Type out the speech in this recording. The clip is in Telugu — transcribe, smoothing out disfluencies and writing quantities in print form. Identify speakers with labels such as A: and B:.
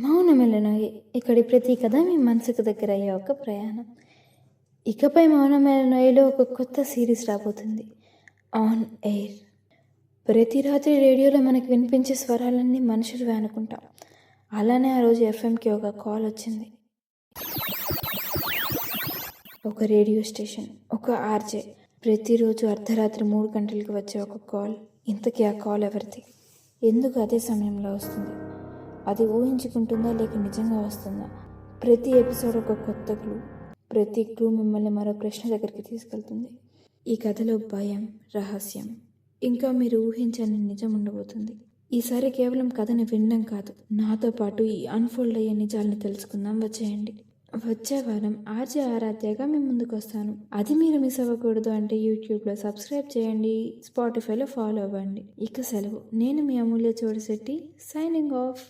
A: మౌనమెలనోయి ఇక్కడి ప్రతి కథ మీ మనసుకు దగ్గర అయ్యే ఒక ప్రయాణం. ఇకపై మౌనమెలనోయిలో ఒక కొత్త సిరీస్ రాబోతుంది, ఆన్ ఎయిర్. ప్రతి రాత్రి రేడియోలో మనకు వినిపించే స్వరాలన్నీ మనుషులు అనుకుంటాం. అలానే ఆ రోజు ఎఫ్ఎంకి ఒక కాల్ వచ్చింది. ఒక రేడియో స్టేషన్, ఒక ఆర్జే. ప్రతిరోజు అర్ధరాత్రి 3 గంటలకు వచ్చే ఒక కాల్. ఇంతకీ ఆ కాల్ ఎవరిది? ఎందుకు అదే సమయంలో వస్తుంది? అది ఊహించుకుంటుందా లేక నిజంగా వస్తుందా? ప్రతి ఎపిసోడ్ ఒక కొత్త క్లూ. ప్రతి క్లూ మిమ్మల్ని మరో ప్రశ్న దగ్గరికి తీసుకెళ్తుంది. ఈ కథలో భయం, రహస్యం, ఇంకా మీరు ఊహించని నిజం ఉండబోతుంది. ఈసారి కేవలం కథని వినడం కాదు, నాతో పాటు ఈ అన్ఫోల్డ్ అయ్యే నిజాలని తెలుసుకుందాం. వచ్చేయండి. వచ్చే వారం ఆర్జే ఆరాధ్యగా మీ ముందుకు వస్తాను. అది మీరు మిస్ అవ్వకూడదు అంటే యూట్యూబ్లో సబ్స్క్రైబ్ చేయండి, స్పాటిఫైలో ఫాలో అవ్వండి. ఇక సెలవు. నేను మీ అమూల్య చోడిశెట్టి, సైనింగ్ ఆఫ్.